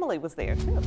Emily was there too.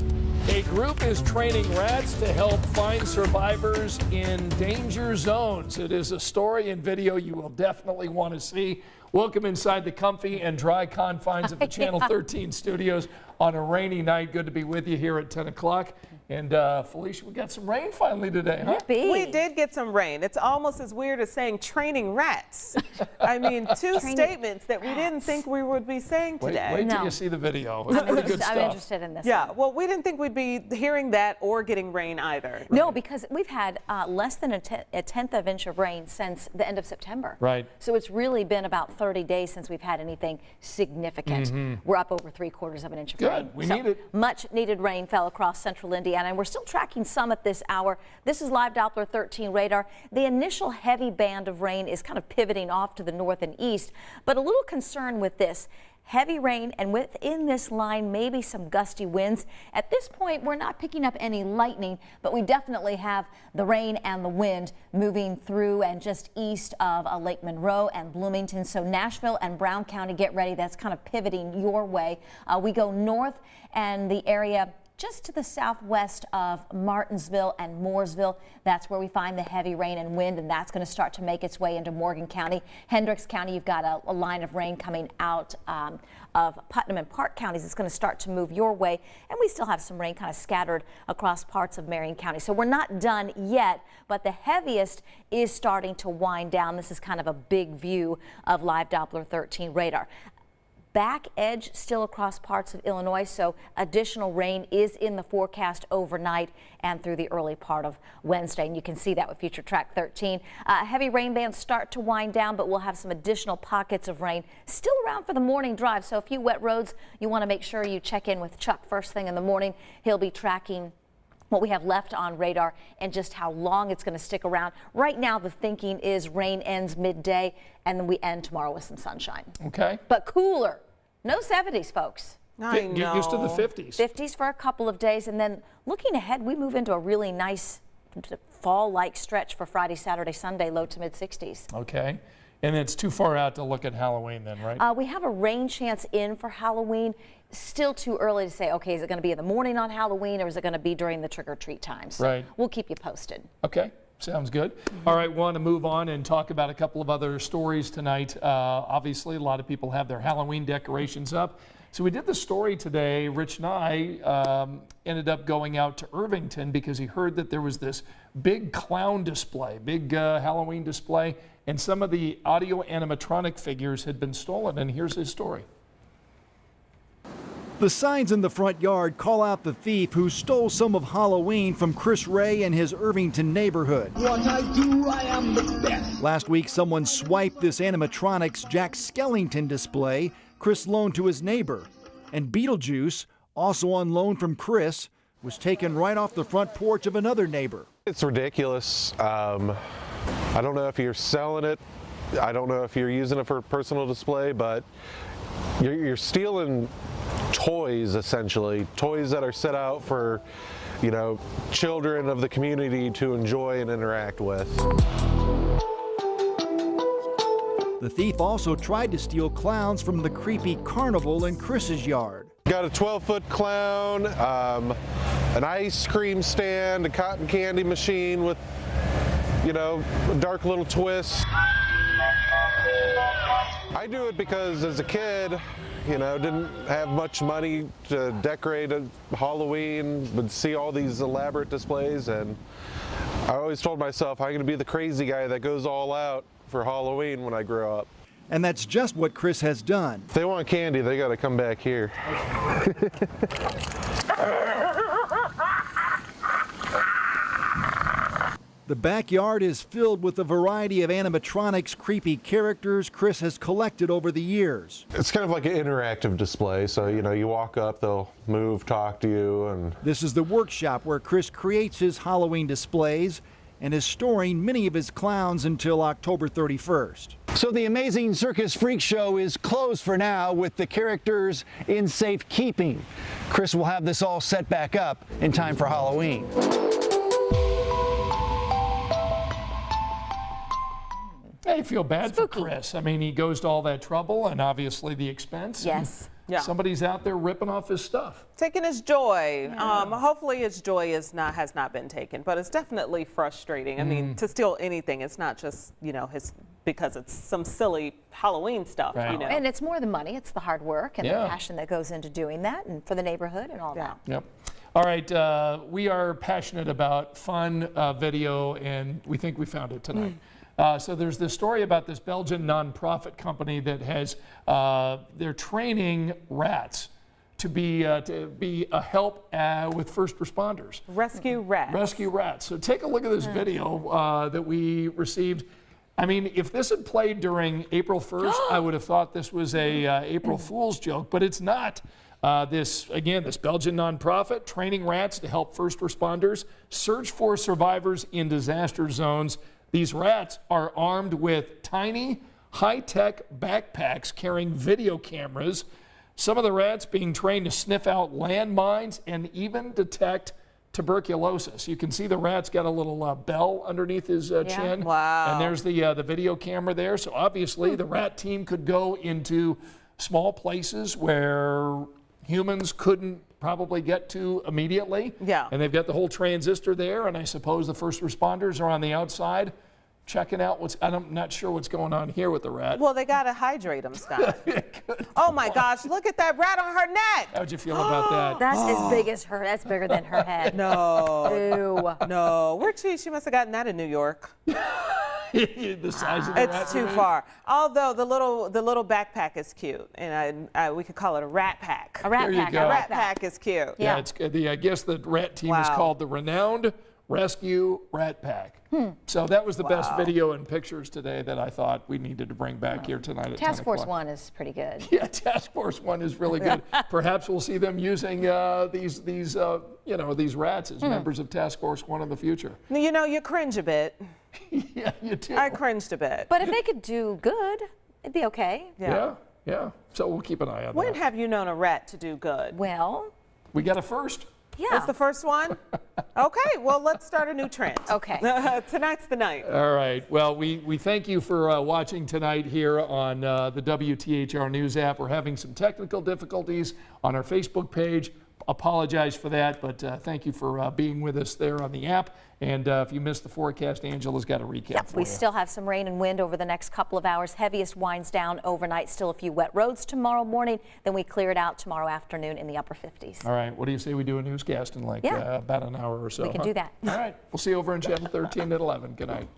A group is training rats to help find survivors in danger zones. It is a story and video you will definitely want to see. Welcome inside the comfy and dry confines of the Channel 13 studios on a rainy night. Good to be with you here at 10 o'clock. And Felicia, we got some rain finally today, huh? We did get some rain. It's almost as weird as saying training rats. I mean, two statements that we didn't think we would be saying today. Wait till you see the video. It's pretty good stuff. I'm interested in this. Yeah, one. well, we didn't think we'd be hearing that or getting rain either. No, because we've had less than a tenth of an inch of rain since the end of September. Right. So it's really been about 30 days since we've had anything significant. We're up over 3/4 of an inch of rain. We need it. Much needed rain fell across central Indiana, and we're still tracking some at this hour. This is live Doppler 13 radar. The initial heavy band of rain is kind of pivoting off to the north and east, but a little concern with this. Heavy rain, and within this line, maybe some gusty winds. At this point, we're not picking up any lightning, but we definitely have the rain and the wind moving through and just east of Lake Monroe and Bloomington. So Nashville and Brown County, get ready. That's kind of pivoting your way. We go north, and the area just to the southwest of Martinsville and Mooresville. That's where we find the heavy rain and wind, and that's going to start to make its way into Morgan County. Hendricks County, you've got a line of rain coming out of Putnam and Park counties. It's going to start to move your way, and we still have some rain kind of scattered across parts of Marion County. So we're not done yet, but the heaviest is starting to wind down. This is kind of a big view of live Doppler 13 radar. Back edge still across parts of Illinois, so additional rain is in the forecast overnight and through the early part of Wednesday, and you can see that with Future Track 13. Heavy rain bands start to wind down, but we'll have some additional pockets of rain still around for the morning drive. So a few wet roads, you want to make sure you check in with Chuck first thing in the morning. He'll be tracking what we have left on radar and just how long it's going to stick around. Right now, the thinking is rain ends midday, and then we end tomorrow with some sunshine. Okay. But cooler. No 70s, folks. I know. Get used to the 50s. 50s for a couple of days, and then looking ahead, we move into a really nice fall-like stretch for Friday, Saturday, Sunday, low to mid-60s. Okay. And it's too far out to look at Halloween then, right? We have a rain chance in for Halloween. Still too early to say, okay, is it going to be in the morning on Halloween, or is it going to be during the trick-or-treat time? So right. We'll keep you posted. Okay. Sounds good. All right, want to move on and talk about a couple of other stories tonight. Obviously, a lot of people have their Halloween decorations up. So we did the story today. Rich and I ended up going out to Irvington because he heard that there was this big clown display, big Halloween display, and some of the audio animatronic figures had been stolen. And here's his story. The signs in the front yard call out the thief who stole some of Halloween from Chris Ray and his Irvington neighborhood. What I do, I am the best. Last week, someone swiped this animatronics Jack Skellington display Chris loaned to his neighbor. And Beetlejuice, also on loan from Chris, was taken right off the front porch of another neighbor. It's ridiculous. I don't know if you're selling it. I don't know if you're using it for personal display, but you're stealing toys, essentially. Toys that are set out for, you know, children of the community to enjoy and interact with. The thief also tried to steal clowns from the creepy carnival in Chris's yard. Got a 12-foot clown, an ice cream stand, a cotton candy machine with, you know, a dark little twist. I do it because as a kid, you know, didn't have much money to decorate a Halloween, would see all these elaborate displays, and I always told myself I'm going to be the crazy guy that goes all out for Halloween when I grow up. And that's just what Chris has done. If they want candy, they got to come back here. The backyard is filled with a variety of animatronics creepy characters Chris has collected over the years. It's kind of like an interactive display, so you know, you walk up, they'll move, talk to you, and this is the workshop where Chris creates his Halloween displays and is storing many of his clowns until October 31st. So the Amazing Circus Freak Show is closed for now with the characters in safekeeping. Chris will have this all set back up in time for Halloween. I feel bad Spooky. for Chris. I mean, he goes to all that trouble and obviously the expense. Yes. Yeah. somebody's out there ripping off his stuff. Taking his joy. Hopefully his joy has not been taken, but it's definitely frustrating. I mean, to steal anything, it's not just, because it's some silly Halloween stuff, Right. And it's more than money. It's the hard work and the passion that goes into doing that, and for the neighborhood and all that. Yep. All right, we are passionate about fun video, and we think we found it tonight. So there's this story about this Belgian nonprofit company that has, they're training rats to be a help with first responders. Rescue rats. Rescue rats. So take a look at this video that we received. I mean, if this had played during April 1st, I would have thought this was a April Fool's joke, but it's not. This Belgian nonprofit training rats to help first responders search for survivors in disaster zones. These rats are armed with tiny, high-tech backpacks carrying video cameras. Some of the rats being trained to sniff out landmines and even detect tuberculosis. You can see the rat's got a little bell underneath his chin. Wow. And there's the video camera there. So obviously the rat team could go into small places where humans couldn't probably get to immediately. Yeah. And they've got the whole transistor there, and I suppose the first responders are on the outside checking out I'm not sure what's going on here with the rat. Well, they got to hydrate them, Scott. Oh my gosh, look at that rat on her neck. How'd you feel about that? That's as big as her. That's bigger than her head. No. Ew. No. Where'd she must have gotten that in New York. The size of the rat. It's too far. Although the little backpack is cute, and we could call it a rat pack. A rat There you pack. go. A Rat pack is cute. Yeah, it's I guess the rat team is Wow. called the Renowned Rescue Rat Pack. So that was the best video and pictures today that I thought we needed to bring back here tonight at 10 Task Force o'clock. 1 is pretty good. Yeah, Task Force 1 is really good. Perhaps we'll see them using these rats as members of Task Force 1 in the future. You cringe a bit. Yeah, you do. I cringed a bit. But if they could do good, it'd be okay. Yeah. So we'll keep an eye on When that. have you known a rat to do good? Well, We got a first. yeah. That's the first one? Okay, well, let's start a new trend. Okay. Tonight's the night. All right. Well, we thank you for watching tonight here on the WTHR News app. We're having some technical difficulties on our Facebook page. Apologize for that, but thank you for being with us there on the app. And if you missed the forecast, Angela's got a recap for We you. still have some rain and wind over the next couple of hours. Heaviest winds down overnight. Still a few wet roads tomorrow morning. Then we clear it out tomorrow afternoon in the upper 50s. All right. What do you say we do a newscast in Yeah. about an hour or so? We can do that. All right. We'll see you over on Channel 13 at 11. Good night.